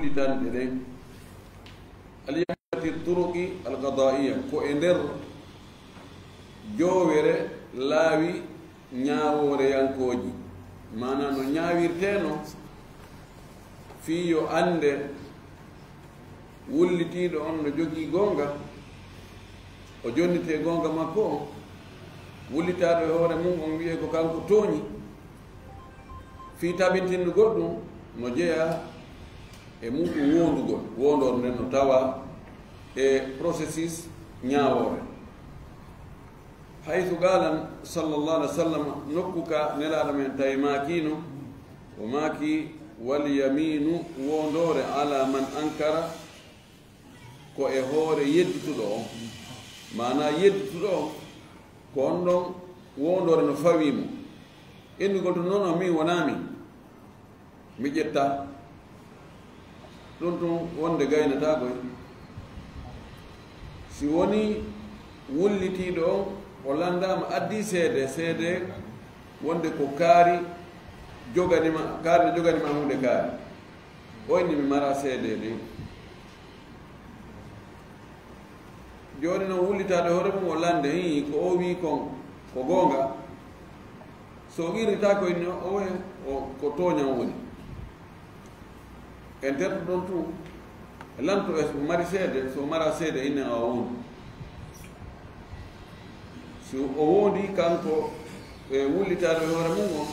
wullitande ɗen aliyati turuqi alqadaiya ko e nder jowere laawi ñaawore yankoji mana no ñaawirteno fii yo ande wullitiiɗo on no jogii gonga o jonnite gonga makko o wullitaaɗo e hoore mum on wiye ko kanko tooñi fii tabintindu goɗɗum no jeeya e muɗum wondugol wondor nden no tawa e processus ñaawore haythu galan sallallahu alih wa sallam nokku ka nelaaɗo men tawi maakino o maaki walyaminu wondore ala man ankara ko e hoore yeddituɗo on mana yeddituɗo on ko on ɗon wondore no fawimo innugol to noon o min wonami mi ƴetta ɗum tun wonde gaynata koy si woni wullitiɗo on o landama addi seede wonde ko kaari joganima kaari no joganima hunde kaari oyni mi mara seede ɗen joni noon wullitade hoore mum o lande hi ko o wi kon ko gonga so irrita koyni owe ko toñan woni en terto ɗon tun e lanto e mari seede so mara seede inne a wondu si o wondi kanko e wullitade hoore mum o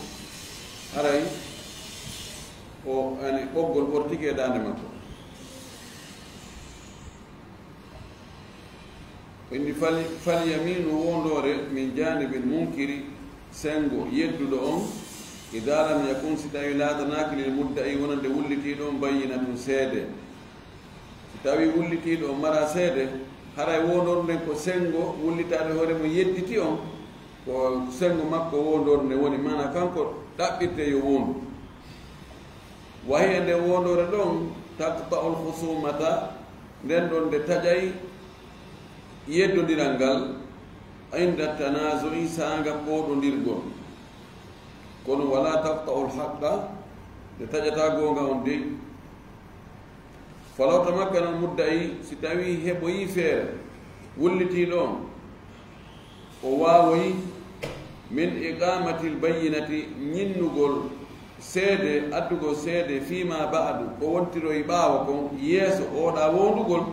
haray o ani ɓoggol ɓortiki e dande makko indi fal yaminu wondore min janibil munkiri sengo yedduɗo on ida lam yakun si tawi laatanaki lil mudda'i wonande wullitiɗo on bayyinatun seede si tawi wullitiɗo on mara seede haray wondor nden ko sengo wullitade hoore mo yedditi on ko sengo makko wondor nde woni mana kanko ɗaɓɓirte yo wondu wahi e nde wondore ɗon taqta'ul husumata nden ɗon nde taƴay yeddodiral ngal inda tanazui sanga ɓoɗodirgol kono wala taqta'ul haqqa nde taƴata gonga on dey falawta makka non muddayi si tawi heɓoyi feere wullitiɗo on o wawoyi min iqamatil bayyinati ñinnugol seede addugol seede fima ba'du ko wontiroye ɓaawa kon yeeso oɗa wondugol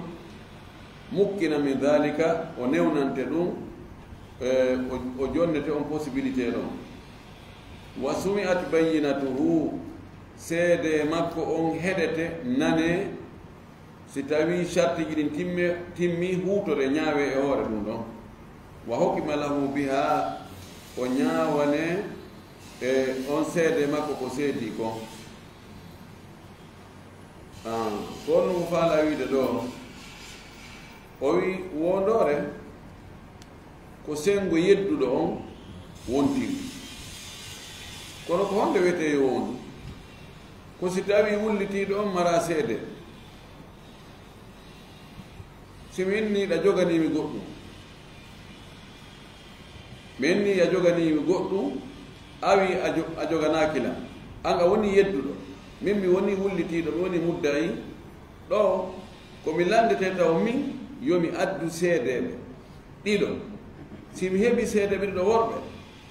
mukkina min dhalika o newnante ɗum o jonnete on possibilité ɗon wa sumi'at bayyinatuhu seede makko on heɗete nane si tawi chartiji ɗin timmi huutore ñaawe e hoore ɗum ɗon wa hokima lahu biha o ñaawane e on seede makko ko seedi kon kono mo faala wiide ɗo o wi wondore ko sengo yedduɗo on wontiri kono ko honde wiyete yo wondu ko si tawi wullitiɗo on mara seede simi inniɗa joganimi goɗɗum mi inni a joganimi goɗɗum awi a joganakila an a woni yedduɗo min mi woni wullitiɗo mi woni muddayi ɗo komi landete taw min yomi addu seedeɓe ɗiɗo simi heeɓi seedeɓe ɗiɗo worɓe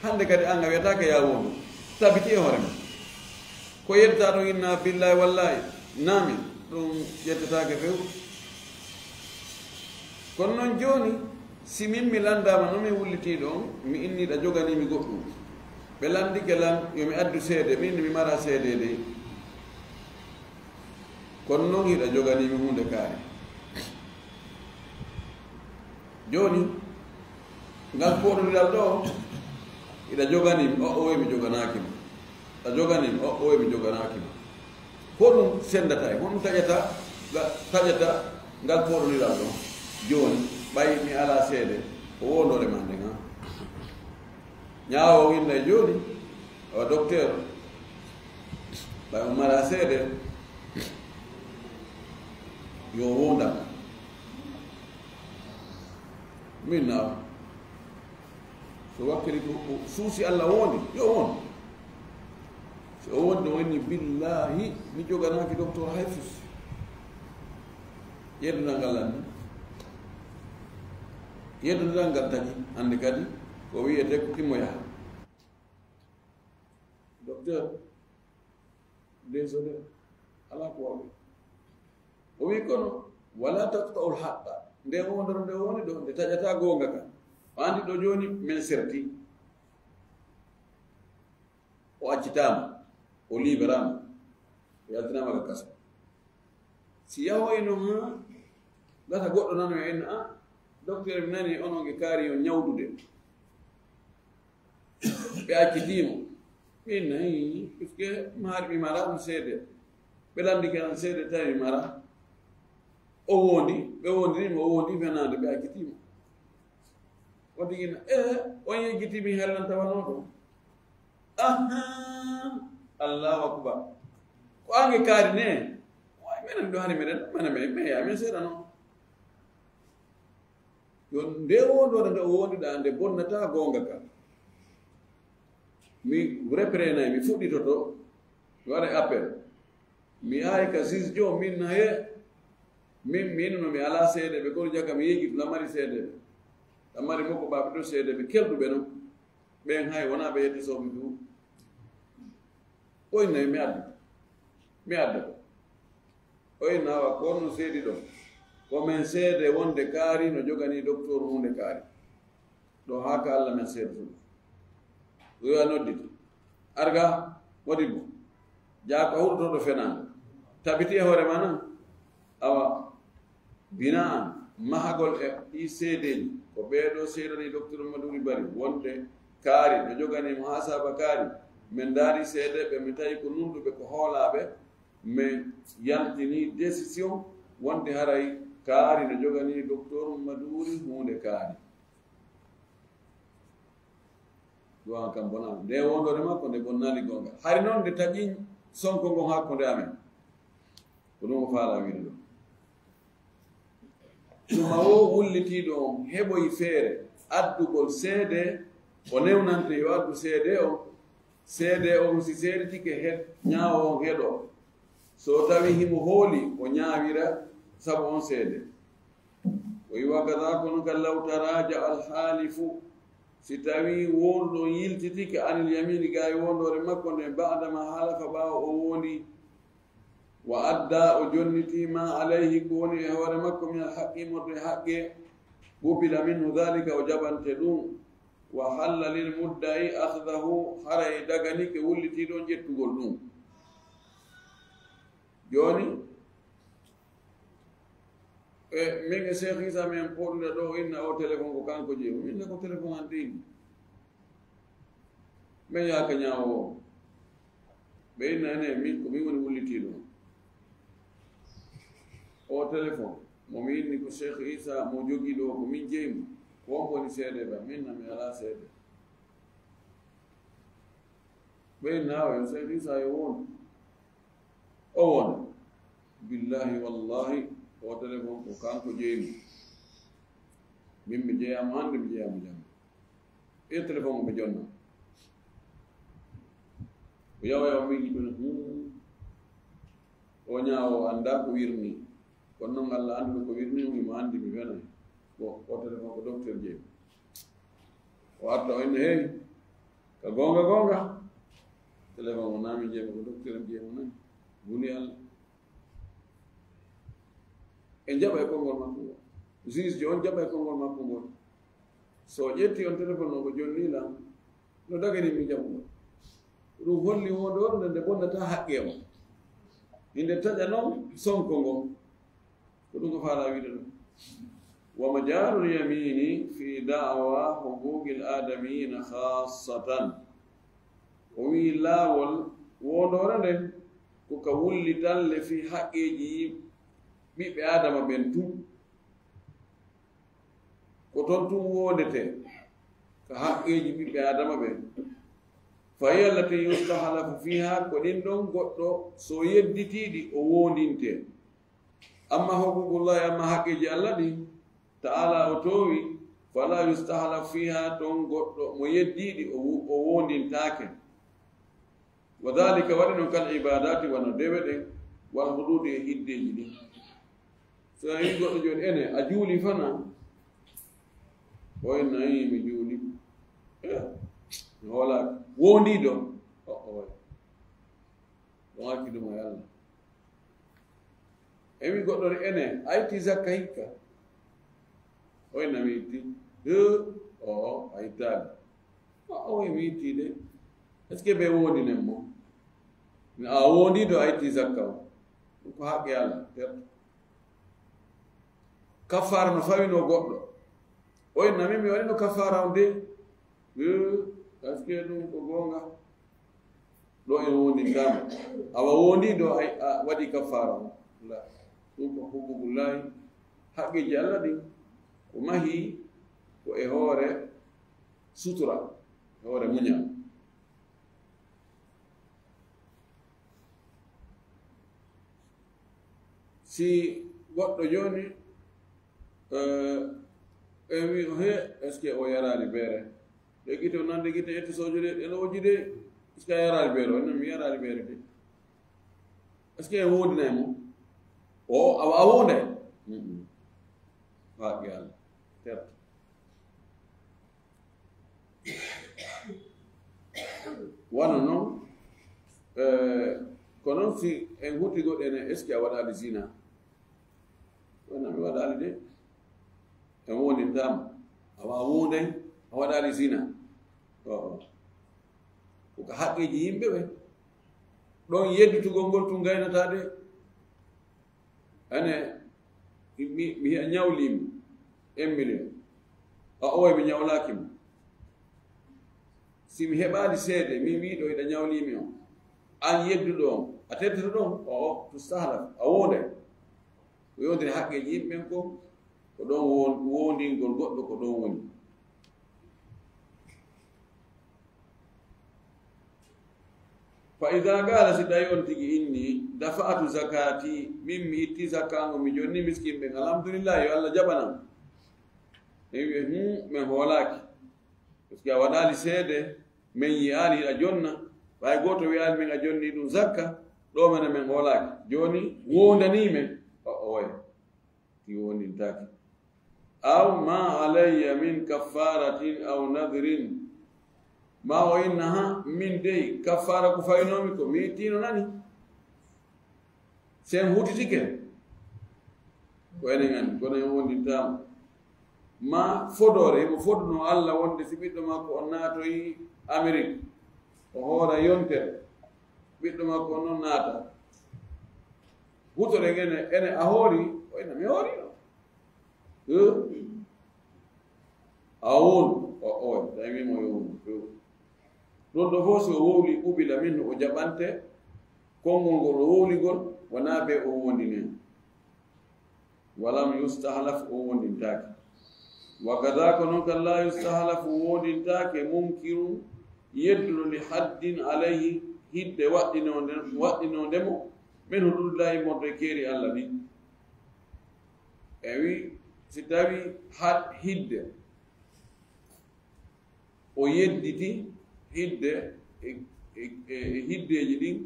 hande kadi an a wiyatake ya wondu tabiti e hoore ma ko yeddata ɗo inna billahi wallahi nami ɗum ƴettetake few kono noon joni si min mi landama noon mi wullitiɗo on mi inniɗa joganimi goɗɗum ɓe landike lam yomi addu seede min mi mara seede de kono noon hiɗa joganimi hunde kaari joni ngal poɗodiral ɗo iɗa joganimi o wi mi joganakima a joganimi o wi mi joganakima hoɗum sendata e hoɗum taƴata ngal poɗodiral ɗo joni ɓay mi ala seede o wondore ma nde ha ñaawo winda e joni o docteur ɓay o mara seede yo wondam min nawa so wakkili ko suusi allah wondi yo won so o wondi woni billahi mi joganaki docteur hay fus yeddunal ngal anni yeddunal ngal tagi hannde kadi ko wiyete ko timmo yaha docteur désolé ala ko wawi o wi kono wala taqta'ul haqqa nde wondoro nde woni ɗo nde taƴata goonga ka o andi ɗo joni min serti o accitama o liberama o yaltinama ka kasa si yahoyno ha gata goɗɗo nano e enno a docteur mi nani onoge kaari yo ñawdude ɓe accitimo min nayi puisque maari mi mara ɗum seede ɓe landike an seede tawi mi mara o wondi ɓe wondirimo o wondi fenade ɓe accitimo o tigina on yejjitimi hellan tawano ɗo aha allahu akbar ko ange kaari ne way minen ɗo hani miɗen mana me yamin seeɗa noon yo nde wondode nde o wondiɗa nde bonnata goonga ka mi reprenay mi fuɗɗitoto mi waɗa appel mi yahay ka juge jo min naye min no mi ala seede ɓe kono jagga mi yeeƴi lamari seede ɓe lamari makko ɓaɓe ɗo seede ɓe kelɗuɓe noon ɓen hay wona ɓe yettisoɓe du oynayi mi adda ko oynawa kono seedi ɗo komin seede wonde kaari no jogani docteur hunde kaari ɗo ha ka allah men seeda tum oyowa noddita arga waɗi bo jaako huɗotoɗo fenande tabiti e hoore ma nan awa bina an mahagol e ɗi seedeji ko ɓeeɗo seedani docteur Madouri Bari wonde kaari no joganimo ha saba kaari min daari seede ɓe mi tawi ko nunɗuɓe ko hoolaɓe min yaltini décision wonde haray kaari no jogani docteur Madouri hunde kaari duwan kam bonama nde wondore makko nde bonnali gonga hari noon nde taƴi sonko ngon hakkude amen ko ɗum o faala wiide ɗo tuma o wullitiɗo on heɓoyi feere addugol seede o newnante yo addu seede on si seedetike ñaawo on heɗo so tawi himo hooli o ñaawira sabu on seede o yiwa gada kono ka law taraja alhaalifu si tawi wonɗo yiltitike anil yamini ga e wondore makko nde badama halafa ɓawa o wondi wa adda o jonnitima alayhi ko woni e hoore makko min alhaqqi morde haqqe ɓubila minhu dhalika o jaɓante ɗum wa halla lil muddai ahdahu hara e daganike wullitiɗo jettugol ɗum joni min e Cheikh Issa min poɗuɗa ɗo inna o téléphone ko kanko jeeyi minne ko téléphone an ɗini min yaka ñawo ɓe inna ene min ko min woni wullitiɗo o téléphone momi inni ko Cheikh Issa mo jogui ɗo ko min jeeymo won woni seede ba minna mi ala seede ɓe inna o Cheikh Issa yo won o wona billahi wallahi o téléphone ko kanko jeeymi min mi jeeyama hande mi jeeyama jamma e téléphone ko jonna o yawa mi yiɗon o ñaawo anda ko wirni kono noon Allah anduɓe ko wirni wimo andi mi wenay bon o téléphone ko docteur jeeymi o arta o inne hey ka gonga téléphone o nami jeeyma ko docteur m jeeymo nani woni Allah en jaɓa e konngol makko ngol juge jo on jaɓa e konngol makko ngol so ƴetti on téléphone o ko jonnilam no dagani mi jaɓugol ɗum holli wonde wonde nde bonnata haqqe o inde taƴa noon sonko ngon ko ɗum ko faala wiide ɗum wa majarul yamini fi da'wa huquqil adamiyina khassatan o wi laawol wondore nden ko ka wullitalle fi haqqeji ɓiɓɓe adama ɓen tum ko toon tum wondete ko haqqeji ɓiɓɓe adama ɓen fayi allati yustahalafu fiha ko ɗin ɗon goɗɗo so yedditiɗi o wondinte amma huququllahi amma haqqeji allah ɗi ta'ala o towi fala yustahalafu fiha toon goɗɗo mo yeddiɗi o wondintake wa dhalika waɗi noon kal ibadati wano dewe ɗen wal hududi e hiddeji ɗin so a wi goɗɗo joni ene a juuli fana o en nayi mi juuli mi hoolaaki wondiiɗo o ɗon hakkiluma e Allah e wi goɗɗo ene a itti zakka hikka o en mi itti o a ittaali o mi itti de est ce que ɓe wondinen mo a wondiiɗo a itti zakka o ɗum ko haqqe Allah terto kaffara no fawino goɗɗo o en nami mi waɗino kaffara on de est ce que ɗum ko goonga ɗo en wondintama awa wondiiɗo a waɗi kaffara on la ɗum ko huququllahi haqqiji Allah ɗin ko mahi ko e hoore sutura e hoore muñal si goɗɗo joni wi he est ce que o yarani beere ɗe gite o nande gite ettisojo de ɗeno oji de est ce que a yarani beere o mi yarani beere de est ce que en wondinayi mo o a wonday haqqi Allah terto wano noon ko noon si en hutti goɗɗo ene est ce que a waɗali zina wona mi waɗali de en wondintama awa wonday a waɗali zina koko haqqiji yimɓe ɓe ɗon yedditugol ngol tun gaynata de ane mi hiya ñawlimi 1 million a owoy mi ñawlakimo si mi heɓali seede mi wiɗo iɗa ñawlimi o an yedduɗo on a teddata ɗon o to sahla a wonday ko yondiri haqqeji yimɓen ko ko ɗon wondingol goɗɗo ko ɗon woni fa ida gala si tawi on tigi inni dafa'atu zakati min mi itti zakkango mi jonni miskin ɓen alhamdulillah yo Allah jaɓanam e wiye min hoolaki par ce que a waɗali seede min yiyani a jonna ɓay goto wiyani min a jonni ɗum zakka ɗo mene min hoolaki joni wondanimen oya ti wondintaki aw ma alayya min kaffaratin aw nadrin ma o inna ha min dey kaffara ko faynomi ko mi ittino nani sen hutitike ko enen andi kono en wondintama ma fodore mo foduno Allah wonde si ɓiɗɗo makko on naatoyi Amérique o hoora yontere ɓiɗɗo makko on noon naata hutore ene a hoori o ina mi hoorino a wonu o tawi wimo yo wonu ɗon ɗo fof si o wowli ubila min o jaɓante konngol ngol o wowligol wona be o wondinen walam yustahlaf o wondintaki wa kadaka noon kan la yustahlafu wondintake munkiru yedduɗo li haddin alayhi hidde waɗɗinondemo min huɗullahi modde keeri Allah ɗi ewi si tawi hidde o yedditi hidde hiddeji ɗin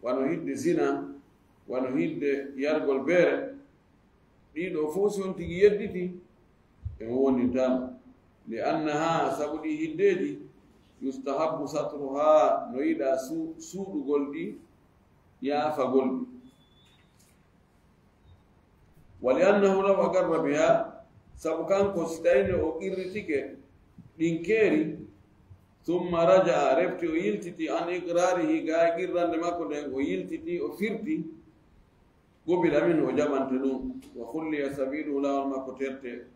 wano hidde zina wano hidde yargol beere ɗiɗo fof si on tigi yedditi en wondintama li annaha sabu ɗi hiddeji yustahabu satruha no yiɗa suuɗugol ɗi yaafagol ɗi wa li annahu law agarra biha sabu kanko si tawino o qirritike ɗin keeri summa raja refti o yiltiti an iqrarihi ga qirrande makko nden o yiltiti o firti gobila min o jaɓante ɗum wa hulliya sabiluhu lawol makko terte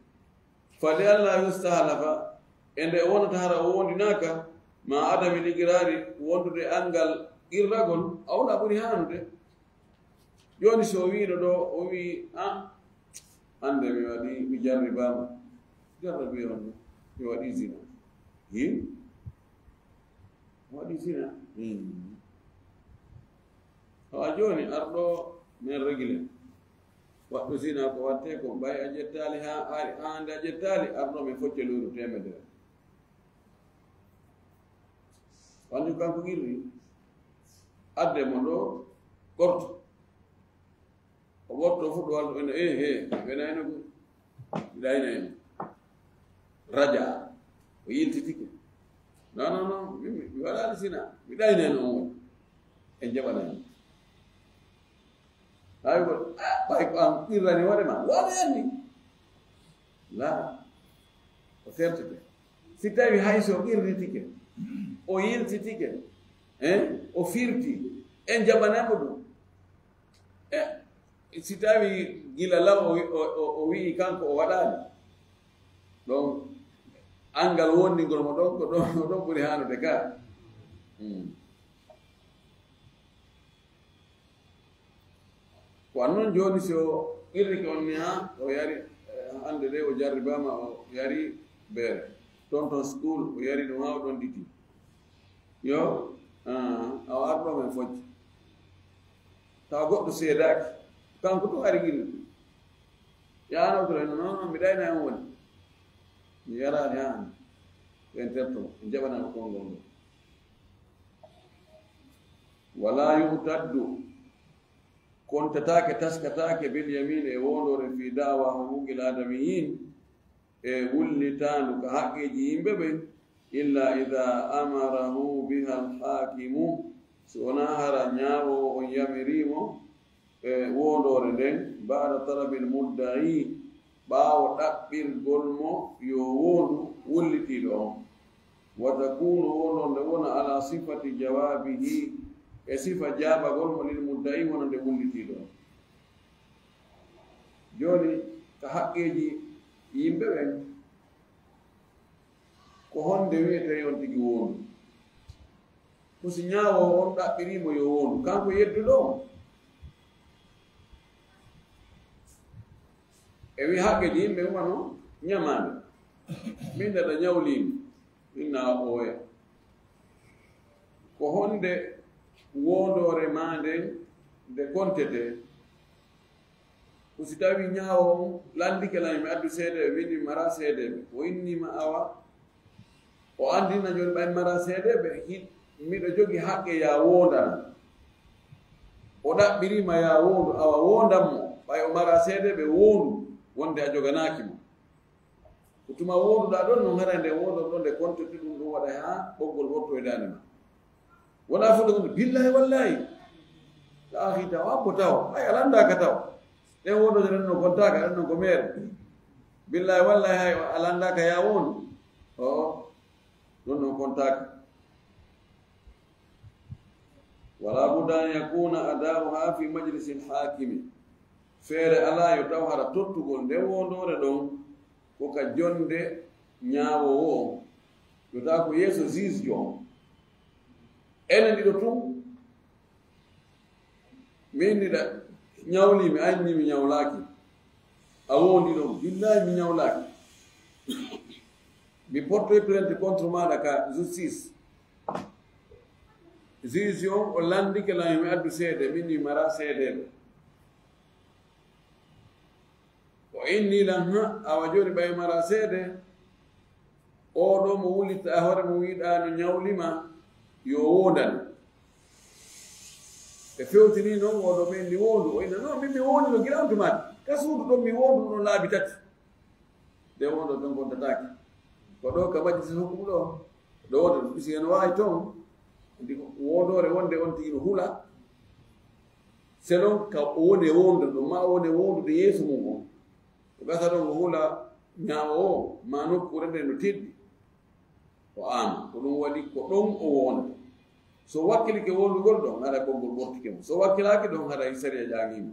fali Allah yustahlafa e nde wonata hara o wondinaka ma adami iqrari wondude angal qirragol awla ɓuri hanude joni so wiino ɗo o wi hande mi waɗi mi jarribama jarrabi on mi waɗi zina waɗi zina awa joni arɗo min réglé waɗɗo zina ko watte ko ɓay a ƴettali ha ari ande a ƴettali arɗo min focce luru temedere wanju kanko qirri adde mo ɗo gorto o wotto fu ɗo walɗo ene wenayno go ɗaynayno raja o yiltitike non mi waɗani sina mi ɗaynayno on woni en jaɓanayno hawi ko ɓay ko an ɓirrani waɗe ma waɗa yanni la o fertete si tawi hayso ɓirritike o yiltitike o firti en jaɓanamo ɗum si tawi gila law o wii kanko o waɗani ɗon angal wondigol mo ɗon ko ɗon ɓuri hanude ka ko annoon joni so irrike on ni ha o yari hande de o jarribama o yari beere ton school o yari ɗum ha o ɗon ɗiti yo awa arɗo men fojji tawa goɗɗo seedaki kanko ɗum ari gilli yanotoro non mi ɗayna en woni mi yarani ha an ɓen terto en jaɓanama konngol ngo wala yutaddu kontatake taskatake bil yamin e wondore fi dawa huquqil adamiyin e wullitandu ka haqqeji yimɓe ɓe illa ida amarahu biha alhakimu so wona hara ñaawo on yamirimo e wondore nden bada talabil mudda'i ɓaawo ɗaɓɓirgol mo yo wondu wullitiɗo on wa takunu wondonde wona ala sifati jawabihi e sifa jaabagol mo lil mudda'i wonande wullitiɗo on joni ka haqqeji yimɓe ɓen ko honde wiyete on tigi wondu ko si ñaawo on ɗaɓɓirimo yo wondu kanko yedduɗo on e wi haqqeji yimɓe umano ñamande min ndeɗa ñawlimi min na oya ko honde wondore ma nden nde kontete ko si tawi ñaawo on landike lan mi addu seedeɓe windi mara seedeɓe o innima awa o andina joni ɓayn mara seedeɓe miɗo jogi haqqe ya wondana o ɗaɓɓirima ya wondu awa wondanmo ɓay o mara seedeɓe wondu wonde a joganaki mo ko tuma wonduɗa ɗon no hara nde wondon ɗon nde kontete ɗum ɗum waɗa ha ɓoggol wotto e dande ma wona fu ɗum billahi wallahi ta ahi taw abbo taw ay alandaka taw ɗen wondoje ɗen no kontaka ɗen no ko mere billahi wallahi hay alandaka ya wondu o ɗon no kontaka wala budda an yakuna adauha fi majlisi lhakimi feere ala yo taw hara tottugol nde wondore ɗon ko ka jonde ñaawowo o yo taw ko yeeso juge jo on enen ɗiɗo tun min ndiɗa ñawlimi anni mi ñawlaki a wondi ɗon billahi mi ñawlaki mi portoy plainte contre maɗa ka justice juge on o landike lan yomi addu seede min mi mara seedeɓe o inni lan awa joni ɓay mara seede oɗo mo wullita hoore mo wiɗa no ñawlima yo wondan e fewtini noon oɗo min mi wondu o ina non min mi wondi no giɗantumade ka suudu ɗon mi wondu ɗon laabi tati nde wonɗo ɗon gontatake ko ɗo ka majjisi hokkumu ɗo ɗo wonde ɗum ɓisi hen wawi toon ndi wondore wonde on tigi no hula selon ka o woni e wondu ɗum ma o woni e wondude yeeso mum on ko gasa ɗon ko hula ñaawo o ma nokkure nde no teɗɗi o ama ko ɗum waɗi ko ɗon o wonda so wakkilike wondugol ɗon haɗa ɓoggol ɓortike mo so wakkilaki ɗon haɗa saria ƴaŋima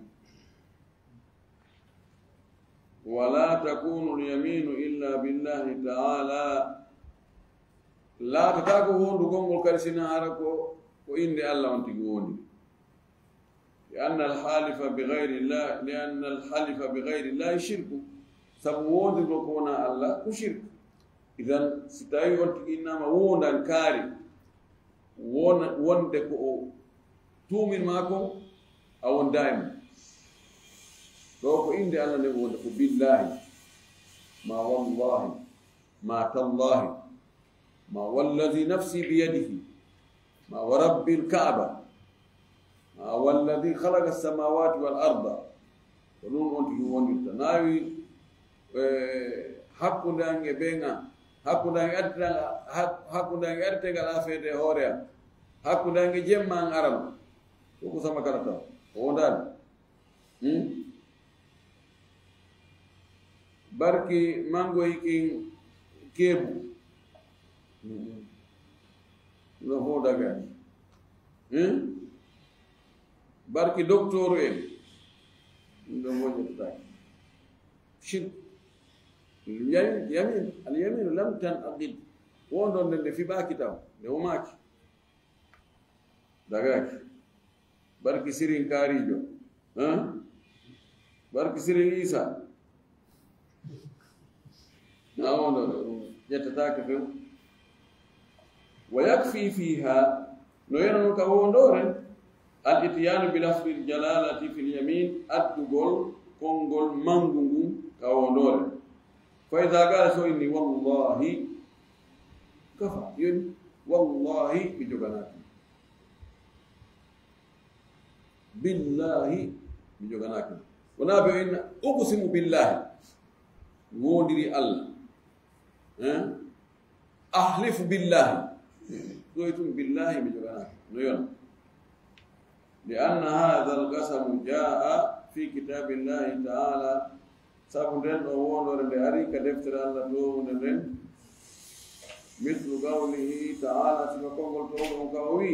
wala takunu lyaminu illa billahi taala laatata ko wondugol ngol kadi sina hara ko inde allah on tigi wondi لأن الحالف بغير الله لأن الحلف بغير الله شرك sabu wondirgo ko wona allah ko shirk idan si tawi on tigi innama wondan kaari wonde ko o tumin mako a wondaymo ɗo ko inde allah nde wonda ko billahi ma wallahi ma tallahi ma walladi nafsi biyadihi ma wa rabbi lkaaba ما هو الذي خلق السماوات والأرض sunta nawi hakkundange ɓenga hakkundange artegal a feete hooreya hakkundange jemma an aran koko sama kala taw o wondani barki mangoy kin keebu no fo dagani barki docteur en ɗum moƴƴototaki shirk yamin alyaminu lam tan aqid wondon nde fiɓaki taw nde womaki dagaki barki sirin kaarijo barki sirin isa na wondo ɗum ƴettatake few wa yakfi fiha no yenano ka wondoren al ityanu bi lafdi l jalalati fi l yamin addugol konngol mangu ngun ka wondoren fa ida gala so inni wallahi kafa yoni wallahi mi joganaki billahi mi joganaki wona ɓe inna uqsimu billahi wondiri allah ahlifu billahi ɗoytum billahi mi joganaki no yona li anna hadha alqasamu jaa fi kitabillahi taala sabu nden ɗo wondore nde ari ka deftere allah towunde nden mislu qawlihi taala sima konngol towɗon ka o wi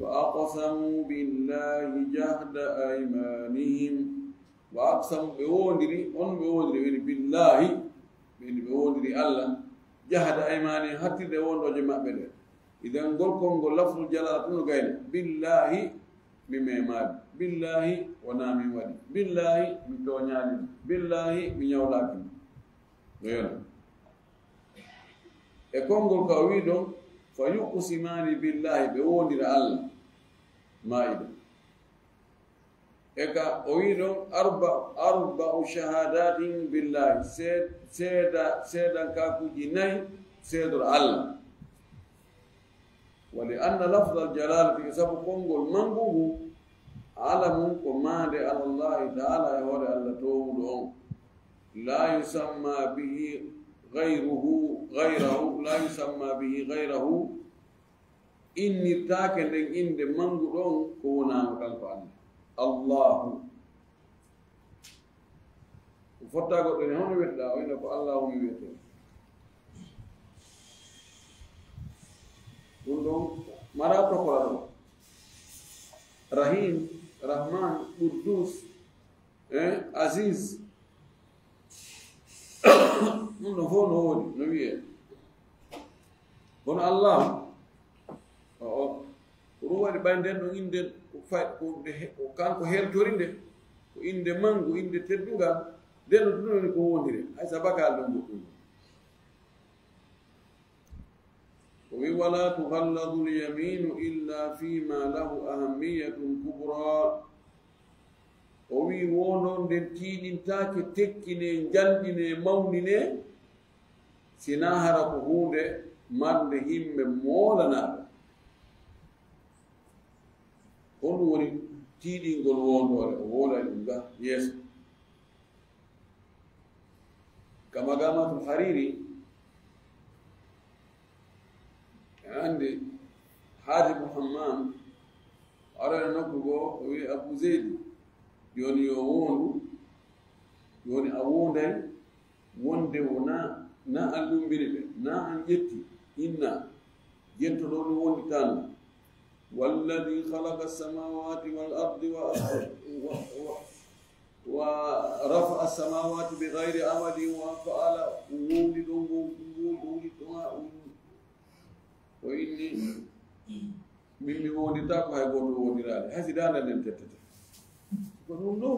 wa aqsamu billahi jahda aymanihim wa aqsamu ɓe wondiri on ɓe wondiri woni billahi ɓe wondiri allah jahda aymanihim hattirde wondoje maɓɓe ɗe idan ngol konngol lafdul jalala tuno gayne billahi mi memaɗi billahi wona min waɗi billahi mi toñaɗi billahi mi ñawlaki no yona e konngol ka wi ɗon fa yuqsimani billahi ɓe wondira allah maida e ka o wi ɗon arba'u shahadatin billahi seedan kakuji nayi seedor allah wa li anna lafda aljalalati sabu konngol mangugu alamun ko maande alallahi taala e hoore allah towuɗo on la yusamma bihi gayrahu la yusamma bihi gayrahu innirtaake nden inde manguɗon ko wonama kanko allah allahu fotta goɗɗo ne hono wiyetɗa o ina ko allahu mi wiyete ɗum ɗon mara tokola ɗo rahim rahman quddus aziz ɗum ɗo fof no woodi no wiye kono allah o ɗum waɗi ɓay nden ɗon inde ko kanko hertori nde ko inde mangu inde teddugal nden ɗo ɗumoni ko wondire hay sabakal ɗon goɗɗum o wi wala tuhalladu lyaminu illa fima lahu ahammiyatun kubra o wi wonon nden tiiɗintake tekkine jalɗine mawnine sina hara ko hunde marde yimɓe moolanaɓe on ɗum woni tiiɗingol wondore o wolani ɗum ga yeeso kama gamatul hariri andi hajibul hammam arana nokku goo o wi abu zeydi joni yo wondu joni a wonday wonde wona na an lumbiri ɓe na an ƴetti inna jentoɗo ɗum wondi tan walladi halaka samawati wal ardi wa rafa samawati bi gayri amadin wa faala wuuli ɗo wuuli ɗoma o inni min mi wondita ko hay goɗɗo wondirade haysi danda nden tettete ko ɗum ɗo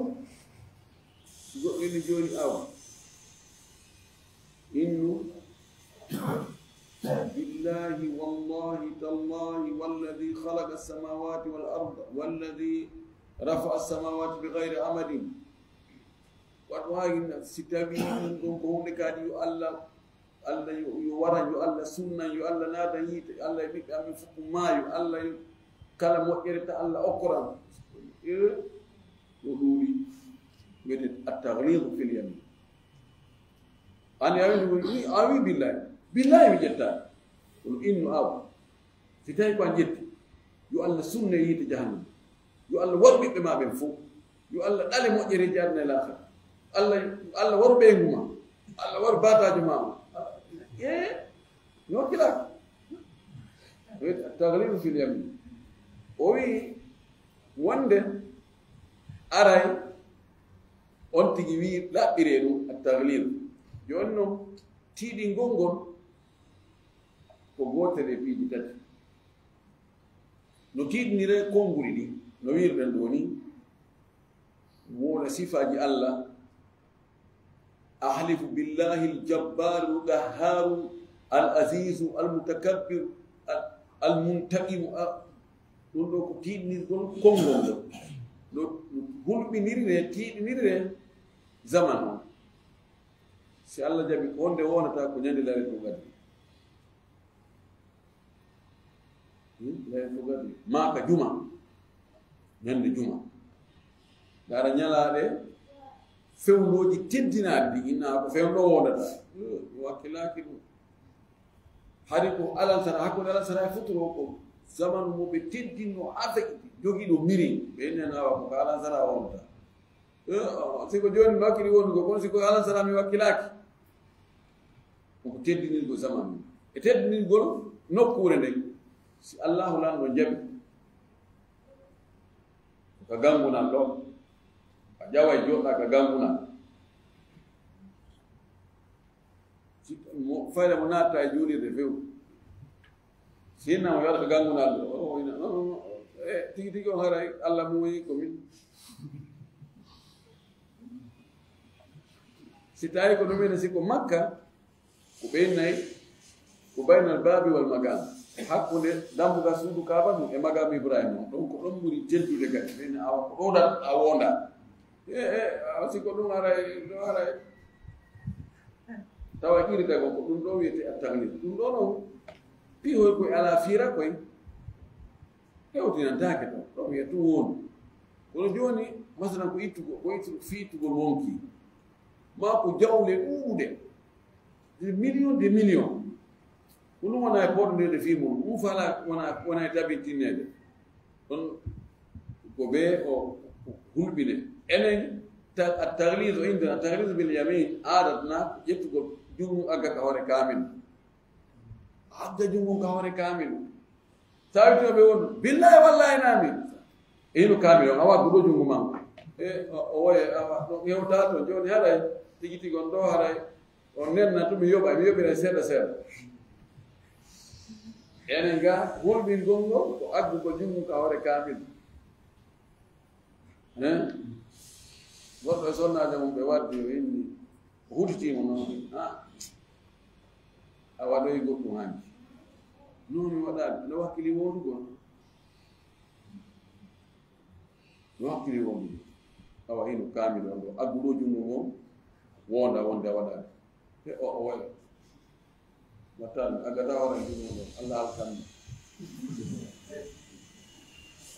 goɗɗo inni joni awa innu billahi wallahi tallahi walladi halaka alsamawati wal arda walladi rafa alsamawati bi gayri amadin waɗo hayina si tawi ɗum ɗon ko hunde kadi yo allah yo waran yo allah sunnan yo allah naada yiite allah e ɓiɓɓe amin fof maayo allah yo kala moƴƴere ta allah okkoran ɗo ɗuuɗi wiyete at-taghlidu fil yamin ani awi billahi mi ƴettaani kono innu aw si tawi ko an ƴetti yo Allah sunne yiite jahannam yo Allah waru ɓiɓɓe ma ɓen fof yo Allah ɗale moƴƴereji aduna e lahara Allah waru ɓeygu ma Allah waru batajo ma mi wakkilaki wiyete at-taghlidu fil yamin o wi wonde aray on tigi wi laɓɓire ɗum at-taghlidu joni noon tiiɗingol ngol ko gootere piiji tati no tiiɗinire konnguli ɗi no wirɗen ɗo ni wona sifaji Allah ahlifu billahi aljabbaru alqahharu alazizu almutakabbir almuntaqimu ɗum ɗo ko tiiɗinirgol konngol ngol no hulɓinirre tiiɗinirre zaman on si Allah jaɓi wonde wonata ko ñande lare to gadi lare to gadi maka juma ñande juma dara ñalaɗe fewnoji teddinaɗi ɗi inna ko fewno wondata wakkilaki ɗum hari ko alansara hakkude alansara e futuro ko zamanu mo ɓe teddinno avec jogiiɗo miri ɓe innenawa ko alansara wonta siko joni mi wakkili wondugo kono siko alansara mi wakkilaki koko teddinirgo zamanu e teddinirgol nokkure nden si allahu lanno jaɓi ko gangunal ɗo a ƴaway joɗɗa ka gangunal fayde mo natta e juulirde few sinnamo waɗa ko gangunal ɗo tigi tigi on haray Allah muyi komin si tawi ko ɗumene siko makka ko ɓeynayi ko baynal baabi wal magam hakkude dambuga suudu kaaba ɗum e magam ibrahima ɗon ko ɗon ɓuri teddude kadi ɓeyne awa ko ɗoɗat a wonda siko ɗum aray ɗo aray tawa irida ko ko ɗum ɗo wiyete at-taglid ɗum ɗo noon pihoy koye ala fiira koye hewtinantake ɗo ɗo wiya tum wonu kono joni masalan ko ittugo fiitugol wonki ma ko jawle ɗuuɗe des millions de millions ko ɗum wona e poɗodede fi mum ɗum fala wona e tabintinnede ɗon ko ɓe o hulɓine enen at-taglid o indina at-taglid bil yamin adatna ƴettugol jungu agga ka hoore kamil agga jungu ka hoore kamil tawitoɓe won billahi wallahi nami ino kamil on a waddu ɗo jungu ma o woye awa ɗo yewta to joni haɗay tigi tigi on ɗo haɗay on nenna tumi yoɓa mi yoɓira seeɗa seeɗa enen ga hulɓingol ngol ko aggugo jungu ka hoore kamil goɗɗo e sonnaade mum ɓe waddi o inni o hutitiimo noon a waɗoyi goɗɗum hanki non mi waɗaani no wakkili wondugol no wakkili wondugo awa hino kaamil on ɗo agguɗo junngo ngom wonda wonde a waɗaani te o waɗa wattaani aggata hoore junngo ɗo allah alkammi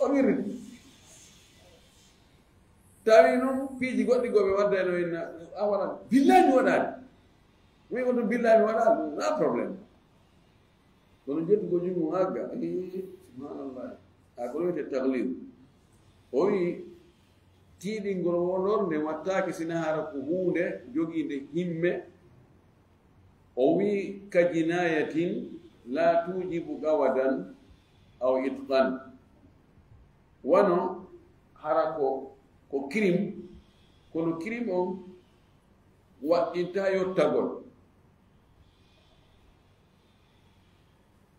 o wirri tawi noon piiji goɗɗi goɓe waddeno inna a waɗan billahi mi waɗaani wi ko ɗum billahi mi waɗaani na probléme kono jettugo jungo agga subhanallah a ko wiyete taglid o wi tiiɗingol wonor nde wattaake sina hara ko huunde jogiinde himme o wi ka jinayatin la tujibu gawadan aw itqan wono hara ko crime kono crime on waɗɗinta yottagol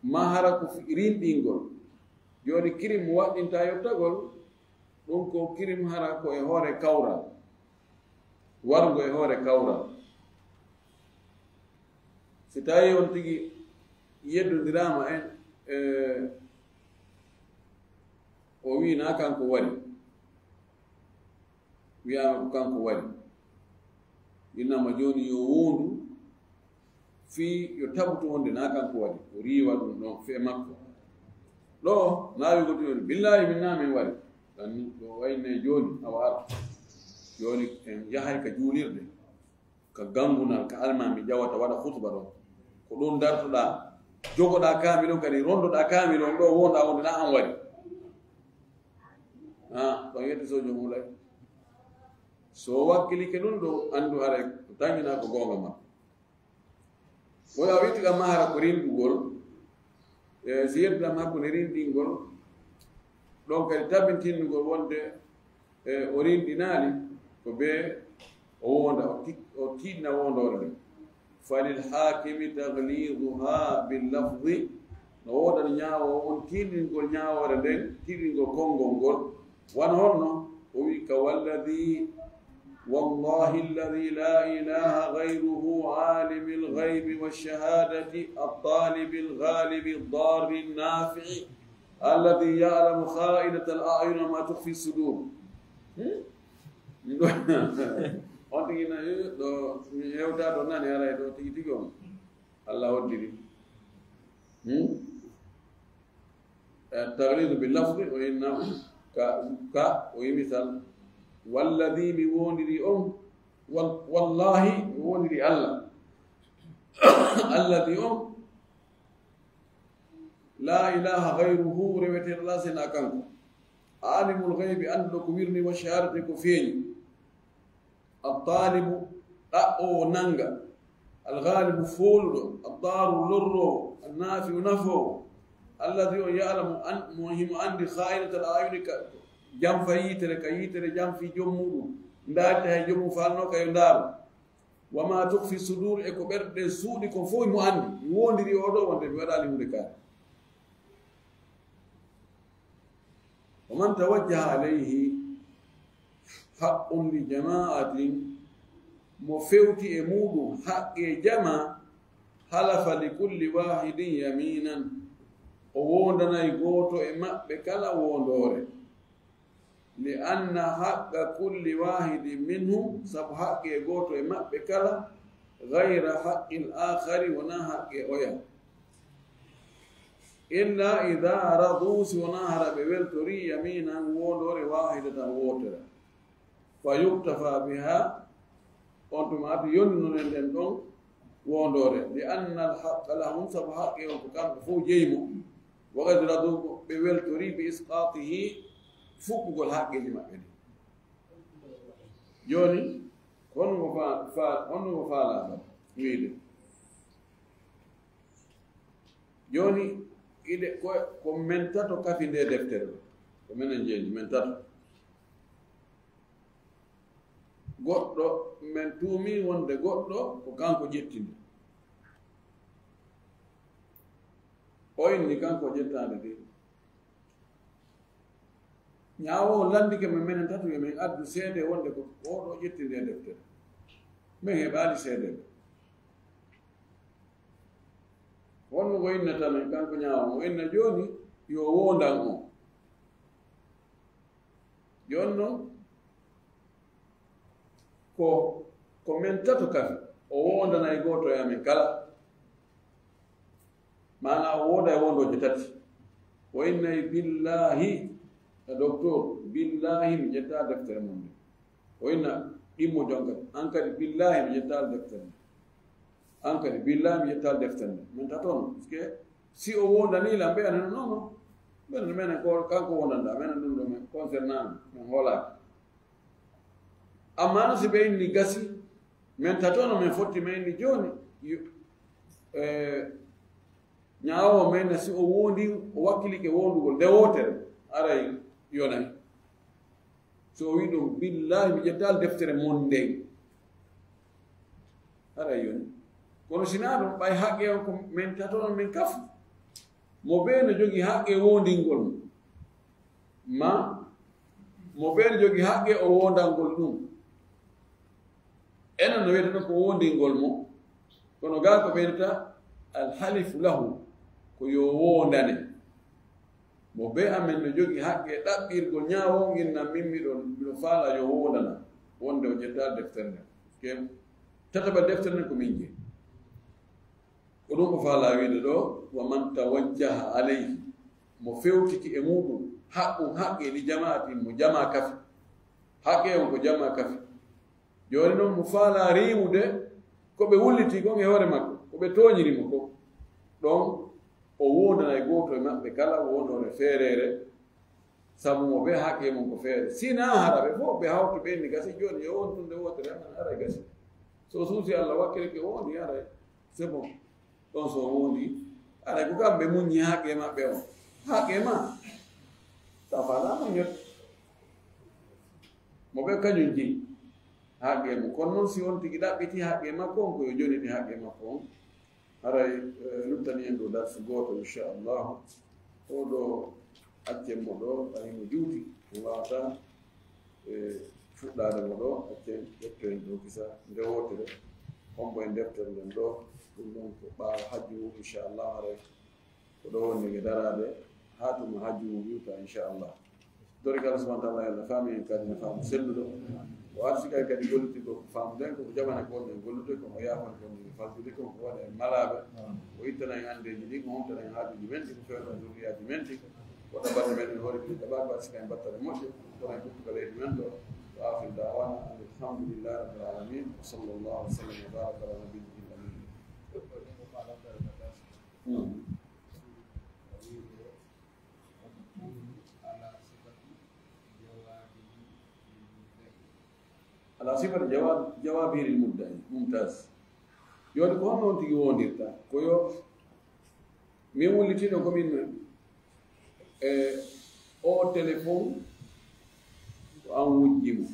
ma hara ko rinɗingol joni crime waɗɗinta yottagol ɗum ko crime hara ko e hoore kawral wargo e hoore kawral si tawi on tigi yeddodirama en o wina kanko waɗi wiyama ko kanko waɗi innama joni yo wondu fi yo tabuto wonde na kanko waɗi o riwa ɗum ɗon fe makko ɗo naawi goɗɗum billahi min na min waɗi anni ɗo wayne joni awa ara joni en yahay ka juulirde ka gangunal ka almami ƴawata waɗa hutba ɗon ko ɗum dartoɗa jogoɗa kaami ɗon kadi rondoɗa kaami ɗon ɗo wonɗa wonde na an waɗi ɗon yedde sojo mulay so wakkilike ɗum ɗo anndu hara ko tangina ko gonga ma woya witti kam ma hara ko rindugol si yeddam hakkude rindingol ɗon kadi tabintinnugol wonde o rindinaali ko ɓe o wonda o tiɗna wondore ɗum falilhakimi tagliduha billafdi no wodan ñaawo on tiɗɗingol ñaawore nden tiɗɗingol konngol ngol wan honno o wi ka walladi wallahi alladi la ilaha gayruhu alimi lgaybi walshahadati altalibi lgalibi ldari lnafii alladi yalamu khainata al ayuna ma tukfi sudur on tigina ɗo hewta ɗo nani aray ɗo tigi tigi on allah hoddiri taglidu billafdi o inna ka o yi misal walladi mi wondiri on wallahi mi wondiri allah alladi on la ilaha gayruhu reweteɗo la sena kanko alimul gaybi anduɗo ko wirni wa shahadati ko feeñi altalibu ɗaɓɓo o nanga alghalibu fooluɗo addaru lorrowo annafiu nafowo alladi o yalamu mo himo andi khayinatal ayuni ka jamfa yitere ka yitere jamfi jommuɗum ndaarde hay jommum falno kayo ndaaru wama tukfi sudur e ko ɓerɗe suuɗi ko fof mo andi mi wondiri oɗo wonde mi waɗali hunde kaari wa man tawajjaha alayhi haqqun li jama'atin mo fewti e muɗum haqqe jama halafa li kulli wahidin yaminan o wondanayi gooto e maɓɓe kala wondore li anna haqqa kulli wahidin minhum sabu haqqe gooto e maɓɓe kala gayra haqqi l akhari wona haqqe oya illa ida radu si wona hara ɓe weltori yaminan wondore wahidatan wotere fa yuktafa biha on tuma atu yonninonen nden ɗon wondore li anna alhaqqa lahum sabu haqqe on ko kamɓe fof jeymo wakad radu ɓe weltori bi isqatihi fuɓɓugol haqqeji maɓɓe ɗi joni honnugo faalaɓa wiide joni ide ko men tato kafi nde deftere ɗo ko minen jeeji men tato goɗɗo men tuumi wonde goɗɗo ko kanko ƴettinde o inni kanko ƴettande de ñaawowo landike men minen tatu e min addu seede wonde ko oɗo ƴettinde e deftere min heɓaali seede ɗo wonno ko innata men kanko ñaawo o inna jooni yo wondan o joni noon ko men tato kafi o wondana e gooto e amen kala mana o wooda e wondoje tati o innayi billahi e docteur billahi mi ƴetta deftere mum nde o inna ɗimmo jonkadi an kadi billahi mi ƴettal deftere nde an kadi billahi mi ƴettal deftere nde min tatono puisque si o wondanila mbeyaneno nono ɓenen menen ko kanko wondanda menen ɗum ɗo men concernant min hoolaki amma no si ɓe inni gasi min tatono min fotti min inni joni ñaawowo men si o wondi o wakkilike wondugol nde wotere aray yonayi so o wi ɗum billahi mi ƴettal deftere mon ndey aray yoni kono sina ɗum ɓay haqqe on ko min tatono min kafu mo ɓe no jogii haqqe wondingol ma mo ɓe no jogii haqqe o wondangol ɗum enen no wiyete ɗon ko wondingol mo kono gaa ko ɓeynata alhalifu lahu ko yo wondane mo be amen no jogii haqqe ɗaɓɓirgol ñaawo inna min miɗo faala yo wondana wonde o ƴetta deftere nden ke tataɓa deftere nden ko min jee ko ɗum ko faala wiide ɗo wa man tawajjaha alayhi mo fewtiki e muɗum haqqum haqqe ɗi jamaatin mo jama kafi haqqe on ko jama kafi joni noon mo faala riiwude ko ɓe wulliti kon e hoore makko ko ɓe tooñirimo ko ɗon o wondana e gooto e maɓɓe kala wondone feerere sabu mo ɓe haqqe mum ko feere sina hara ɓe fof ɓe hawto ɓenni gasi joni yo wontunde wotere anan ara gasi so suusi allah wakkile ke wondi ara c'est bon ɗon so wondi ara ko kamɓe muñi haqqe maɓɓe o haqqe ma sa falama ñot mo ɓe kañum jeyi haqqe mum kono noon si on tigi ɗaɓɓiti haqqe makko on koyo joniti haqqe makko on haray luttani en ɗo darsi gooto inchallah oɗo accen mo ɗo ɓayimo juuti mo wawata fuɗɗade mo ɗo accen ƴetto en ɗo kisa nde wotere hombo en deftere nden ɗo ɗum ɗon ko ɓaawa hajju mum inchallah haray ko ɗo wonni e darade ha tuma hajju mum wiwta inchallah dori kala subahana taala yalla faami en kadi no faamu selluɗo o arsi kay kadi golluti ko faamu nden koko jaɓana gonɗen gollude komo yafan gonɗen faltude kon ko waɗa en malaɓe o ittana en andeji ɗi ko homtana en haajuji men ɗi ko fewna zuriyaji men ɗi woɗa mbaɗa meɗen hoore ɗi ɗaɓa ko arsika en battane moƴƴe kono en ɓuttuka leydi men ɗo wa akhir dawana alhamdulillahi rabbil alamin wa sallllahu wa sallam wa baraka ala nabiyyi amin ala sifat jawabiril muddai mumtaz yoni ko honno on tigi wondirta ko yo min wullitino komin o téléphone ko an wujjimo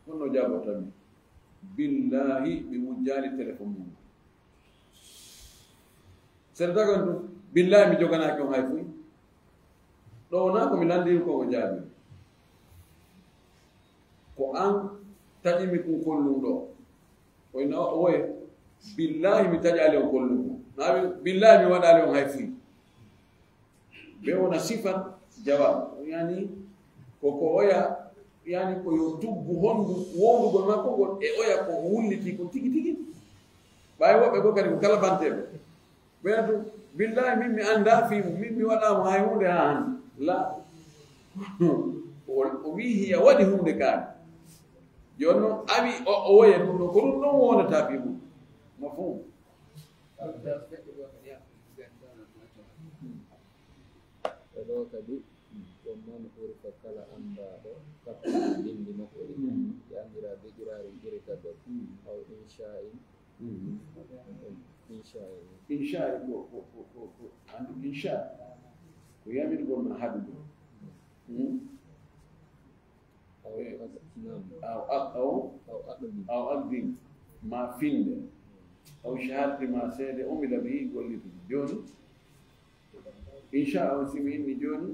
honno jaɓotami billahi mi wujjani téléphone mum seɗa tagon ɗum billahi mi joganaki on hay fuy ɗo wona komi landiri koko jaabi ko an taƴimi kum kollum ɗo oyna oye billahi mi taƴali on kollum ɗo nawi billahi mi waɗali on hay fuy ɓe wona sifat jawab yani koko oya yani ko yo tuggu hondu wondugol makko ngol e oya ko wulliti ko tigi tigi ɓawi woɓɓe ko kadi ko kala banteɓe ɓeyatu billahi min mi anda fimo min mi waɗamo hay hunde ha hande la o wi hiya waɗi hunde kaani joni noon awi o woye ɗum ɗo ko ɗum ɗon wonata fi mum mafhum ɗo kadi ɗum noon ɓuri ko kala anndaɗo kappa bindi makko ɗi yandira begirari ɓuri kaddo aw insha'in insha'in ko andu insha ko yamirgol ma haɗu ɗo أو أقدم ما فين أو شهادة ما سيد أمي لبيه يقول لي جوني إن شاء الله سمعني جوني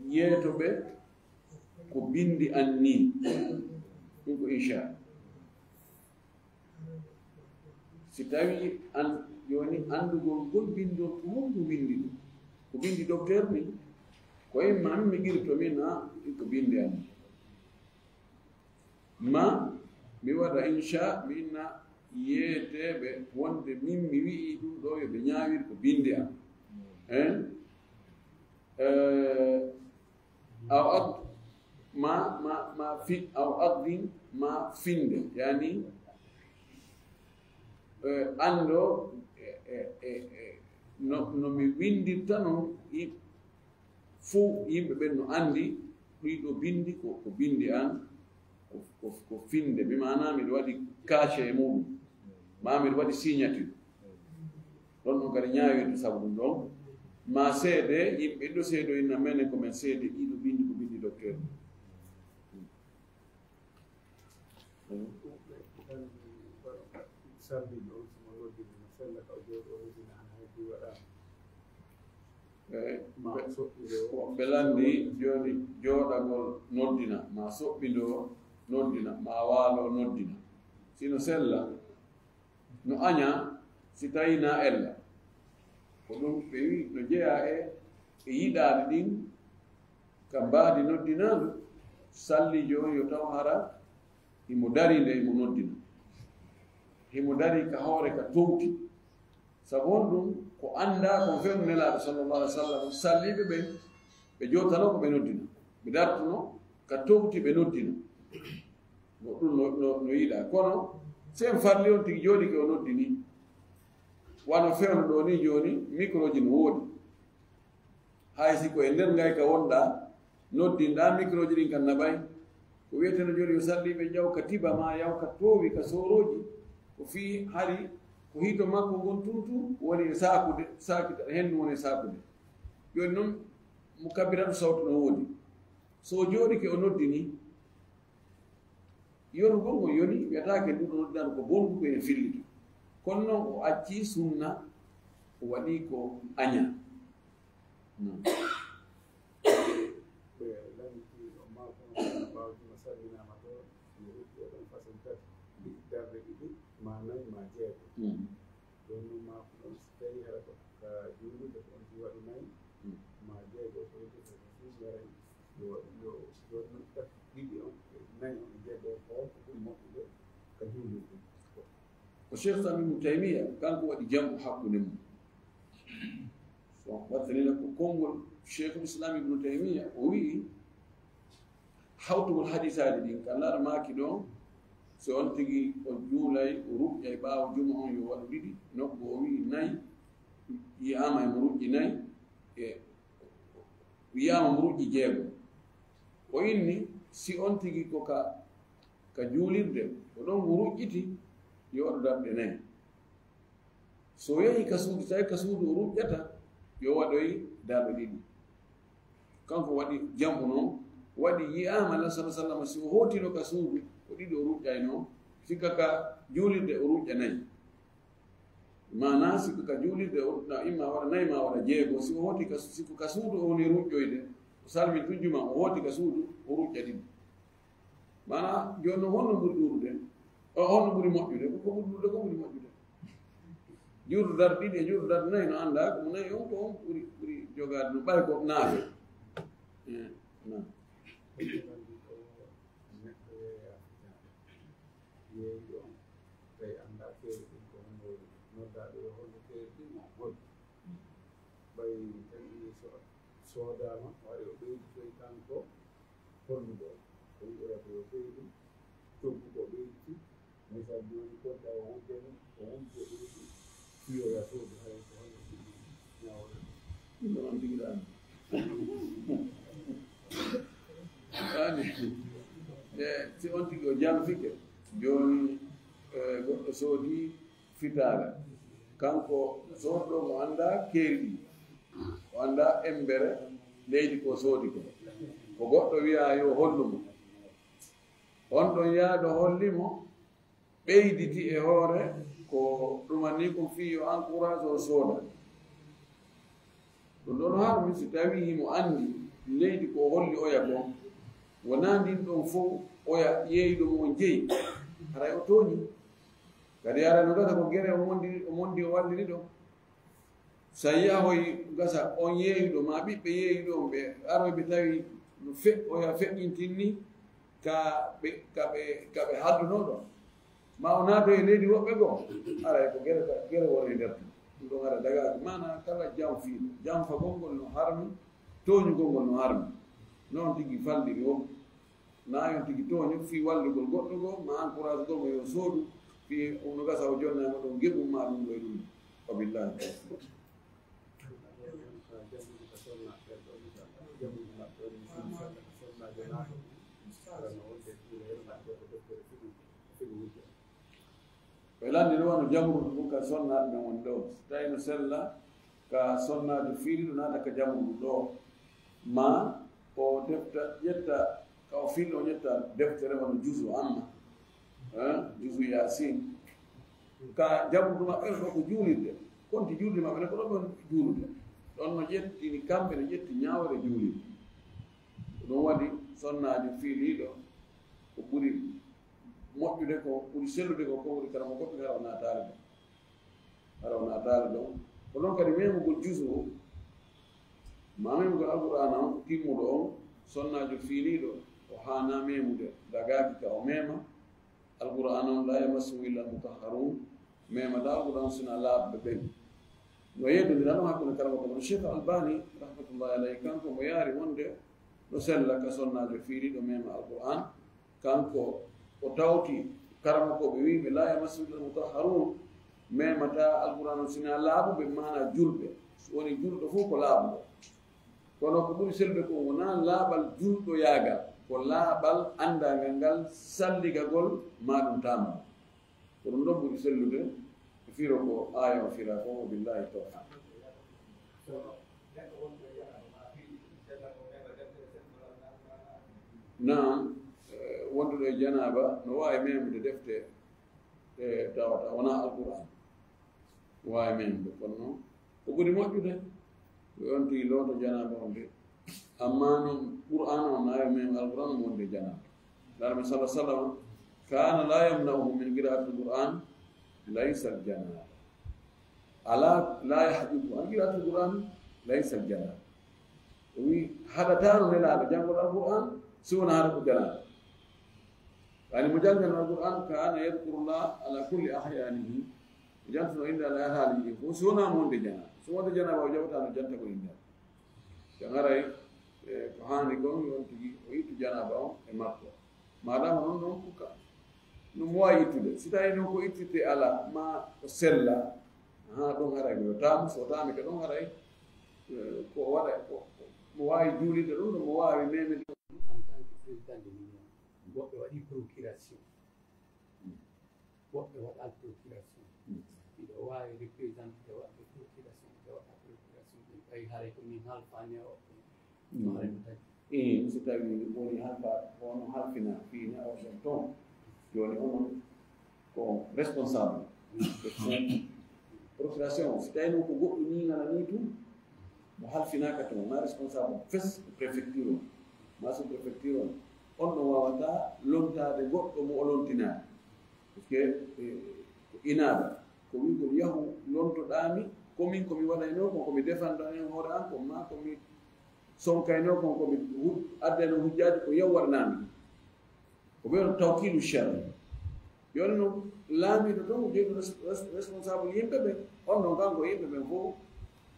يتوبة كبندي أني يقول إن شاء ستاوي أن joni andugol gol bindol ko honɗum windi ɗum ko bindi docteur ni ko en mami mi girto min ha ko bindi am ma mi waɗa incha mi inna yeeteɓe wonde min mi wi'i ɗum ɗo yoɓe ñawir ko bindi am en aw ad ma fi aw adin ma finde yani ando no mi windirta noon fuu yimɓe ɓen no anndi ɗiɗo bindi ko bindi an ko finde mi mana miɗo waɗi cache e muɗum ma miɗo waɗi signature ɗon ɗon kadi ñaawirde sabu ɗum ɗon ma seede yimɓe ɗo seedo inna mene komin seede ɗiɗo bindi ko bindi docteur ɓe landi joni jooɗagol noddina ma soɓɓido noddina ma waalo noddina sino sella no aña si tawi na ella ko ɗum ɓe wi no jeeya e yiɗaade ɗin ka mbaadi noddinaandu sallijo yo taw hara himo dari nde imo noddina himo dari ka hoore ka towti sabu on ɗum ko ko annda ko feŋ nelaaɗo sallallahu alaihi wa sallam salliɓe ɓen ɓe jotano ko ɓe noddina ɓe dartuno ka towti ɓe noddina ɗum no yiɗa kono sen farli on tigi jooɗi ke o noddini wano fewno ɗo ni joni micro ji no woodi hay si ko e nder ngay ka wonɗa noddinɗa micro ji ɗin kan naɓay ko wiyeteno joni yo salliɓe ƴaw ka tiba ma yaw ka toowi ka soroji ko fii hari ko hiito makko gon tuntu woni e sakude sakita hendu woni e sakude joni noon mo kabbiratu sawtu no woodi so jooɗi ke o noddini yonugol ngo yoni wiyatake nduɗo noddano ko bonduko e fillito kono noon o acci sunna o waɗi ko aña darde ɗiɗi ma nayi ma jeego joni ma ko ɗon so tawi hara ko ka juulude ko on si waɗi nayi ma jeego so witi ko fus waray yo joni noon ɗiɗi on nayi on jeego ko ɗum moƴƴude ka juulude ko cheikh Ibnu Taymiyya kanko waɗi jambu hakkude mum so wattanina ko konngol cheikhul islam Ibnu Taymiyya o wii hawtugol hadisaji ɗin kallaɗo maaki ɗon so on tigi o juulay o ruƴƴay ɓaawo juma on yo waɗu ɗiɗi nokku o wii nayi yiyama emo ruƴƴi nayi e wiyama mo ruƴƴi jeego o inni si on tigi ko ka juulirde o ɗon mo ruƴƴiti yo waɗu darɗe nayi so yehi ka suudu tawi ka suudu o ruƴƴata yo waɗoy darɗe ɗiɗi kanko waɗi jambu noon waɗi yiyama Allah sallallahu alaihi wasallam si o hootino ka suudu ko ɗiɗi o ruƴƴayno sikka ka juulirde o ruƴƴa nayi mana sikka ka juulirde o imma waɗa nayi ma waɗa jeego si o hooti sikko ka suudu o woni ruƴƴoyde o salmin tujjuma o hooti ka suudu o ruƴƴa ɗiɗi mana joni noon honno ɓuri ɗuurude honno ɓuri moƴƴude ko ɓuri ɗuurude ko ɓuri moƴƴude juurdu dar ɗiɗi e juurdu dar nayi no annda ko nayi on ko on ɓuri jogaade no ɓay ko naafe yeeyi ɗon tawi annda feere ɗum ko honno noddaɗo yo holno feere ɗum goɗɗo ɓay tawi soodama waɗi o ɓeyditoy kanko holluɗo ko wi'orata yo ɓeydu coggu ko ɓeyditi misal joni kodda o wujjani o wujje ɓeydi fiyoya soodu hay ko holno ɗiɗi ñawre ɗum ɗon on tigiɗani ani si on tigi o jamfike joni goɗɗo soodi fitaare kanko soodɗo mo annda keeri o annda embere leydi ko soodi ko goɗɗo wiya yo hollumo on ɗon yaaɗo hollimo ɓeyditi e hoore ko ɗumani ko fii yo encourage o sooda ɗum ɗon harmi so tawi himo anndi leydi ko holli oya ko wona ndin ɗon fof oya yeeyɗo mo jeyi haray o tooñi kadi arano gasa ko gere o mondi o walliri ɗo so yahoy gasa on yeeyɗo ma ɓiɓɓe yeeyɗo on ɓe aroyɓe tawi no oya feƴƴintinni kaɓe haddunoɗo ma o naato e leydi woɓɓe goo aray ko gere woni nder ɗum ɗon ara dagaaki mana kala jam fiiɗo jam fagol ngol no harmi tooñugol ngol no harmi noon tigi falliri o nayon tigi tooño fii wallugol goɗɗo goo ma encourage gol mo yo soodu fii no gasa o jonnama ɗon geɓum ma ɗum ɗo e ɗum o billahi ɓe landi ɗo wano jamruɗo ɗum ka sonnaɗe men woni ɗo so tawi no sella ka sonnade fiiliɗo naata ka jamruɗo ɗo ma o defta ƴetta ka o filɗo o ƴetta deftere wano jusu amma jusu yasin ka jamruɗo maɓɓe ɗo ko juulirde konti juulde maɓɓe ne ko ɗon ɗon juulude ɗon no ƴettini kamɓe no ƴetti ñawre juulirde ɗum waɗi sonnaji fiiliɗo ko ɓuri moƴƴude ko ɓuri sellude ko ɓuri kala mo goɗɗo hara o naataale ɗon ko noon kadi memugol jusu o ma memugol alqur'ana on timmuɗo on sonnajo fiiliɗo o hana memude dagaki ka o mema alqur'ana on la yamassuhu illa almutahharun memata alqur'an sina laaɓɓe ɓen no yeddondira ɗon hakkunde karama ko ɗon cheikh albani rahmatullahi alayhi kanko mo yaari wonde ɗo sella ka sonnajo fiiriɗo mema alquran kanko o tawti karama koɓe wiɓe la yamassuhul mutahharun memata alquran o sina laaɓuɓe mana julɓe woni julɗo fof ko laaɓuɗo kono ko ɓuri selɓe ko wona laaɓal julɗo yaagal ko laaɓal andagal ngal salligagol maɗum tamama ko ɗum ɗon ɓuri sellude e firo ko aya o fira ko o billahi tawfiq naam wonduɗo e janaba no wawi memde defte e tawata wona alquran wawi memde kono noon ko ɓuri moƴƴude ko yonti looto janaba on de amma noon qur'an o nawi mem alquran o wonde janaba darme sala sallam kana la yamnauhu min qira'ati alquran laysa aljanaba ala la yahjubu an qira'ati alquran laysa aljanaba o wi haɗatano nelaɗo janngol alquran si wona haɗa ko janaba yani mo janngano alquran kana yadkurullah ala kulli ahyanihi jantuno inde ala haali ɗi fof si wonama wonde janaba so wonde janaba o jaɓatano janta ko inde so garay ko hani gon yon tigi o ittu janaba on e makko madama noon noon kuka no mo wawi ittude si tawi noon ko ittitte ala ma ko sella ha ɗon haray ko yo tamu so tami ko ɗon haray ko waɗa mo wawi juulide ɗum ɗo mo wawi memede en tant que président de l'union woɓɓe waɗi procuration woɓɓe waɗa procuration ɗiɗo wawi représenté waɗɓe procuration ɓe waɗa procuration ɓe ɓayi haray ko min halfani o haray no tagi so tawi woni halfa wono halfina fiina o son toon joni onon ko responsable procuration so tawi noon ko goɗɗo ningana ni tum mo halfinaka toon ma responsable fes préfecture o ma so préfecture on on ɗon wawata lontade goɗɗo mo o lontinade par ce que ko inaɓe ko wi komi yahu lontoɗami komin komi waɗayno kon komi défendant en hoore an ko ma komi sonkayno kon komi addano hujjaji ko yewwaɗanami ko ɓeɗo tawkilu cher joni noon laamiɗo toon jeyɗo responsable yimɓe ɓe on ɗon kanko yimɓe ɓe fof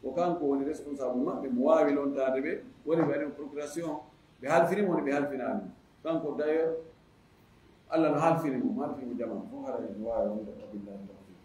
ko kanko woni responsable maɓɓe mo wawi lontade ɓe woni ɓe waɗi procuration ɓe halfinimo woni ɓe halfinami kanko d' ailleurs allah no halfinimo mo halfinimo jaman fof hara no wawi wonde wabillahi tawfiq